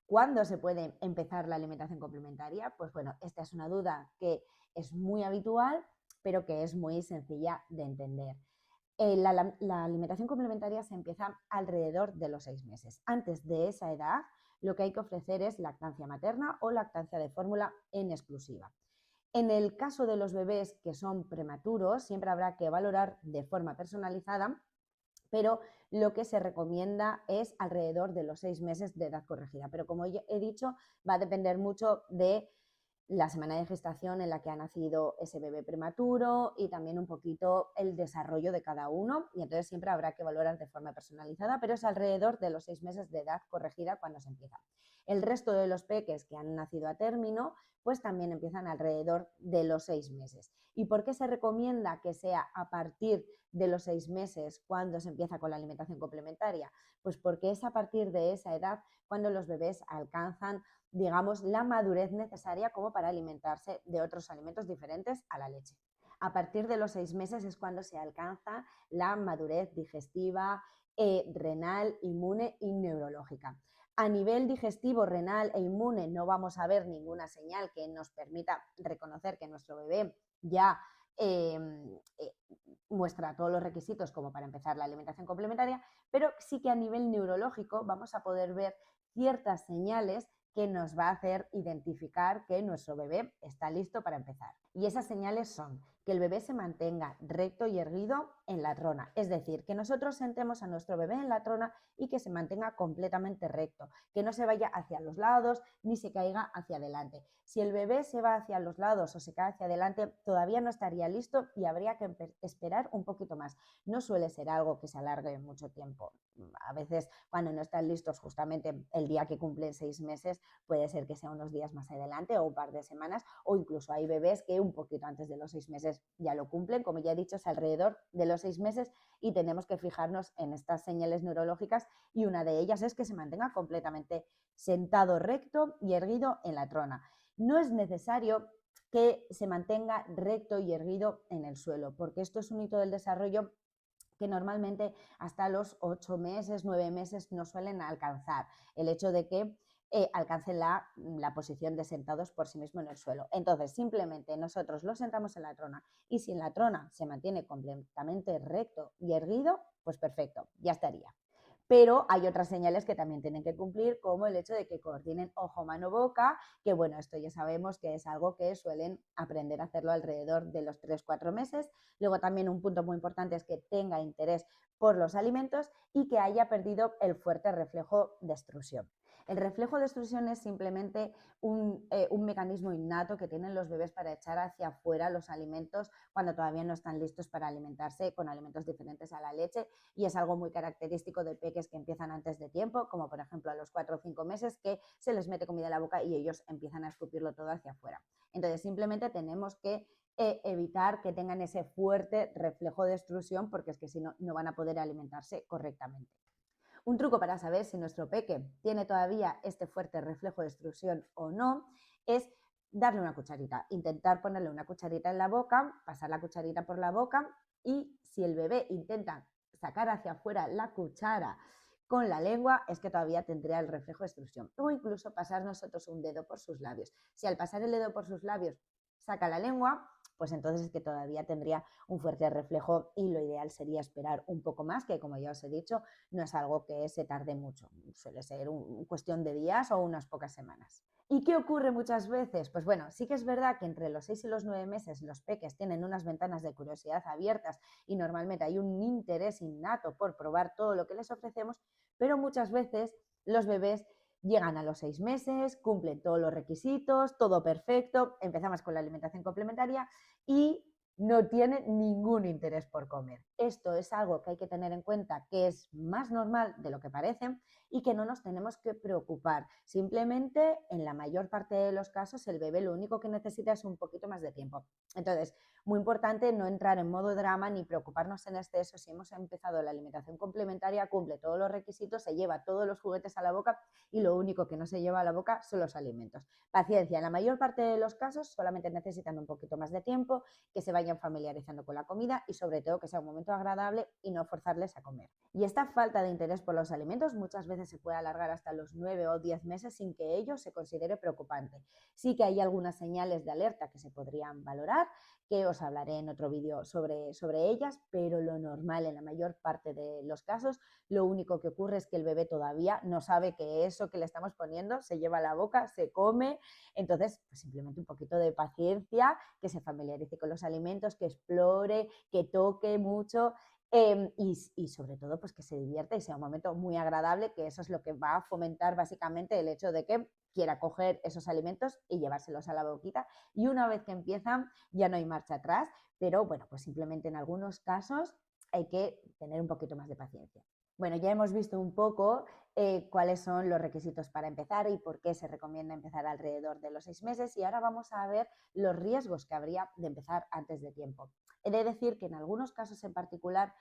¿Cuándo se puede empezar la alimentación complementaria? Pues bueno, esta es una duda que es muy habitual, pero que es muy sencilla de entender. La alimentación complementaria se empieza alrededor de los 6 meses. Antes de esa edad, lo que hay que ofrecer es lactancia materna o lactancia de fórmula en exclusiva. En el caso de los bebés que son prematuros, siempre habrá que valorar de forma personalizada, pero lo que se recomienda es alrededor de los 6 meses de edad corregida. Pero como ya he dicho, va a depender mucho de la semana de gestación en la que ha nacido ese bebé prematuro y también un poquito el desarrollo de cada uno, y entonces siempre habrá que valorar de forma personalizada, pero es alrededor de los 6 meses de edad corregida cuando se empieza. El resto de los peques que han nacido a término, pues también empiezan alrededor de los 6 meses. ¿Y por qué se recomienda que sea a partir de los 6 meses cuando se empieza con la alimentación complementaria? Pues porque es a partir de esa edad cuando los bebés alcanzan, digamos, la madurez necesaria como para alimentarse de otros alimentos diferentes a la leche. A partir de los 6 meses es cuando se alcanza la madurez digestiva, renal, inmune y neurológica. A nivel digestivo, renal e inmune no vamos a ver ninguna señal que nos permita reconocer que nuestro bebé ya eh, eh, muestra todos los requisitos como para empezar la alimentación complementaria, pero sí que a nivel neurológico vamos a poder ver ciertas señales que nos va a hacer identificar que nuestro bebé está listo para empezar. Y esas señales son que el bebé se mantenga recto y erguido en la trona, es decir, que nosotros sentemos a nuestro bebé en la trona y que se mantenga completamente recto, que no se vaya hacia los lados ni se caiga hacia adelante. Si el bebé se va hacia los lados o se cae hacia adelante, todavía no estaría listo y habría que esperar un poquito más. No suele ser algo que se alargue mucho tiempo. A veces, cuando no están listos, justamente el día que cumplen 6 meses, puede ser que sea unos días más adelante o un par de semanas, o incluso hay bebés que un poquito antes de los 6 meses ya lo cumplen. Como ya he dicho, es alrededor de los 6 meses y tenemos que fijarnos en estas señales neurológicas, y una de ellas es que se mantenga completamente sentado recto y erguido en la trona. No es necesario que se mantenga recto y erguido en el suelo, porque esto es un hito del desarrollo que normalmente hasta los 8 meses, 9 meses no suelen alcanzar, el hecho de que alcancen la posición de sentados por sí mismo en el suelo. Entonces, simplemente nosotros lo sentamos en la trona, y si en la trona se mantiene completamente recto y erguido, pues perfecto, ya estaría. Pero hay otras señales que también tienen que cumplir, como el hecho de que coordinen ojo, mano, boca, que bueno, esto ya sabemos que es algo que suelen aprender a hacerlo alrededor de los 3-4 meses. Luego también un punto muy importante es que tenga interés por los alimentos y que haya perdido el fuerte reflejo de extrusión. El reflejo de extrusión es simplemente un mecanismo innato que tienen los bebés para echar hacia afuera los alimentos cuando todavía no están listos para alimentarse con alimentos diferentes a la leche, y es algo muy característico de peques que empiezan antes de tiempo, como por ejemplo a los 4 o 5 meses, que se les mete comida en la boca y ellos empiezan a escupirlo todo hacia afuera. Entonces simplemente tenemos que evitar que tengan ese fuerte reflejo de extrusión, porque es que si no, no van a poder alimentarse correctamente. Un truco para saber si nuestro peque tiene todavía este fuerte reflejo de extrusión o no es darle una cucharita, intentar ponerle una cucharita en la boca, pasar la cucharita por la boca, y si el bebé intenta sacar hacia afuera la cuchara con la lengua, es que todavía tendría el reflejo de extrusión. O incluso pasar nosotros un dedo por sus labios. Si al pasar el dedo por sus labios saca la lengua, pues entonces es que todavía tendría un fuerte reflejo, y lo ideal sería esperar un poco más, que como ya os he dicho, no es algo que se tarde mucho, suele ser cuestión de días o unas pocas semanas. ¿Y qué ocurre muchas veces? Pues bueno, sí que es verdad que entre los 6 y los 9 meses los peques tienen unas ventanas de curiosidad abiertas y normalmente hay un interés innato por probar todo lo que les ofrecemos, pero muchas veces los bebés llegan a los 6 meses, cumplen todos los requisitos, todo perfecto, empezamos con la alimentación complementaria y no tienen ningún interés por comer. Esto es algo que hay que tener en cuenta, que es más normal de lo que parece y que no nos tenemos que preocupar. Simplemente, en la mayor parte de los casos, el bebé lo único que necesita es un poquito más de tiempo. Entonces, muy importante no entrar en modo drama ni preocuparnos en exceso. Si hemos empezado la alimentación complementaria, cumple todos los requisitos, se lleva todos los juguetes a la boca y lo único que no se lleva a la boca son los alimentos. Paciencia, en la mayor parte de los casos solamente necesitan un poquito más de tiempo, que se vayan vayan familiarizando con la comida y sobre todo que sea un momento agradable y no forzarles a comer. Y esta falta de interés por los alimentos muchas veces se puede alargar hasta los 9 o 10 meses sin que ello se considere preocupante. Sí que hay algunas señales de alerta que se podrían valorar, que os hablaré en otro vídeo sobre ellas, pero lo normal en la mayor parte de los casos, lo único que ocurre es que el bebé todavía no sabe que eso que le estamos poniendo se lleva a la boca, se come, entonces pues simplemente un poquito de paciencia, que se familiarice con los alimentos, que explore, que toque mucho. Y sobre todo pues que se divierta y sea un momento muy agradable, que eso es lo que va a fomentar básicamente el hecho de que quiera coger esos alimentos y llevárselos a la boquita, y una vez que empiezan ya no hay marcha atrás, pero bueno, pues simplemente en algunos casos hay que tener un poquito más de paciencia. Bueno, ya hemos visto un poco cuáles son los requisitos para empezar y por qué se recomienda empezar alrededor de los 6 meses, y ahora vamos a ver los riesgos que habría de empezar antes de tiempo. He de decir que en algunos casos en particular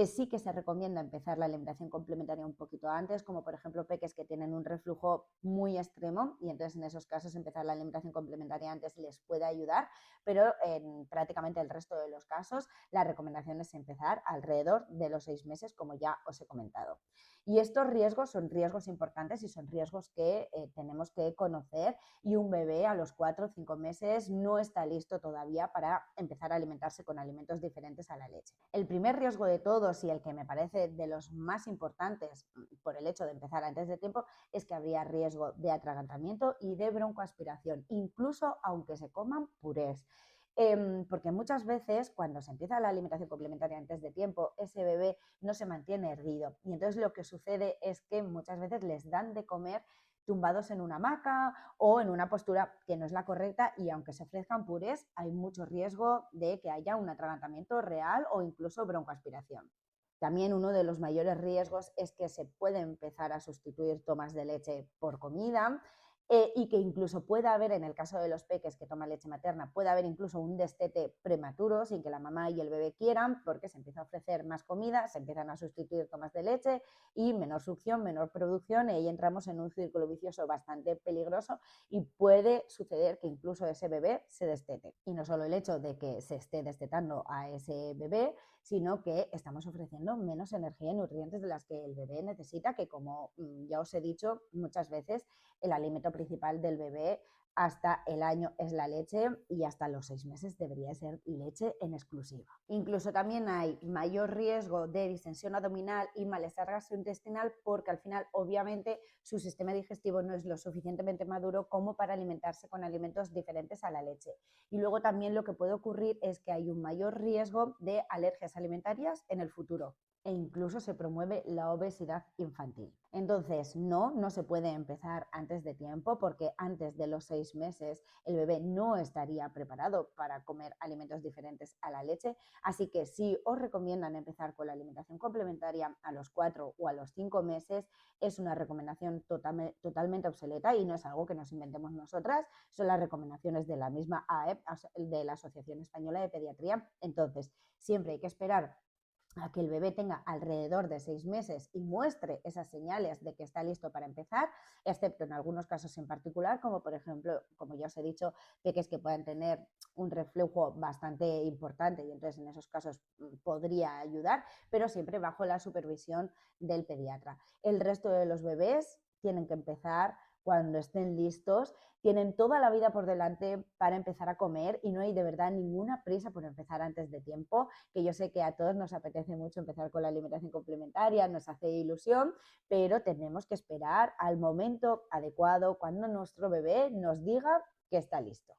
sí que se recomienda empezar la alimentación complementaria un poquito antes, como por ejemplo peques que tienen un reflujo muy extremo, y entonces en esos casos empezar la alimentación complementaria antes les puede ayudar, pero en prácticamente el resto de los casos la recomendación es empezar alrededor de los 6 meses, como ya os he comentado. Y estos riesgos son riesgos importantes y son riesgos que tenemos que conocer, y un bebé a los 4 o 5 meses no está listo todavía para empezar a alimentarse con alimentos diferentes a la leche. El primer riesgo de todos, y el que me parece de los más importantes por el hecho de empezar antes de tiempo, es que habría riesgo de atragantamiento y de broncoaspiración, incluso aunque se coman purés. Porque muchas veces cuando se empieza la alimentación complementaria antes de tiempo, ese bebé no se mantiene erguido, y entonces lo que sucede es que muchas veces les dan de comer tumbados en una hamaca o en una postura que no es la correcta, y aunque se ofrezcan purés hay mucho riesgo de que haya un atragantamiento real o incluso broncoaspiración. También uno de los mayores riesgos es que se puede empezar a sustituir tomas de leche por comida, y que incluso pueda haber, en el caso de los peques que toman leche materna, puede haber incluso un destete prematuro sin que la mamá y el bebé quieran, porque se empieza a ofrecer más comida, se empiezan a sustituir tomas de leche y menor succión, menor producción, y ahí entramos en un círculo vicioso bastante peligroso, y puede suceder que incluso ese bebé se destete. Y no solo el hecho de que se esté destetando a ese bebé, sino que estamos ofreciendo menos energía y nutrientes de las que el bebé necesita, que como ya os he dicho muchas veces, el alimento principal del bebé hasta el año es la leche, y hasta los 6 meses debería ser leche en exclusiva. Incluso también hay mayor riesgo de distensión abdominal y malestar gastrointestinal, porque al final obviamente su sistema digestivo no es lo suficientemente maduro como para alimentarse con alimentos diferentes a la leche. Y luego también lo que puede ocurrir es que hay un mayor riesgo de alergias alimentarias en el futuro, e incluso se promueve la obesidad infantil. Entonces, no se puede empezar antes de tiempo, porque antes de los 6 meses el bebé no estaría preparado para comer alimentos diferentes a la leche, así que si os recomiendan empezar con la alimentación complementaria a los 4 o a los 5 meses, es una recomendación totalmente obsoleta y no es algo que nos inventemos nosotras, son las recomendaciones de la misma AEP, de la Asociación Española de Pediatría. Entonces, siempre hay que esperar a que el bebé tenga alrededor de 6 meses y muestre esas señales de que está listo para empezar, excepto en algunos casos en particular, como por ejemplo, como ya os he dicho, peques que puedan tener un reflujo bastante importante, y entonces en esos casos podría ayudar, pero siempre bajo la supervisión del pediatra. El resto de los bebés tienen que empezar cuando estén listos, tienen toda la vida por delante para empezar a comer, y no hay de verdad ninguna prisa por empezar antes de tiempo, que yo sé que a todos nos apetece mucho empezar con la alimentación complementaria, nos hace ilusión, pero tenemos que esperar al momento adecuado, cuando nuestro bebé nos diga que está listo.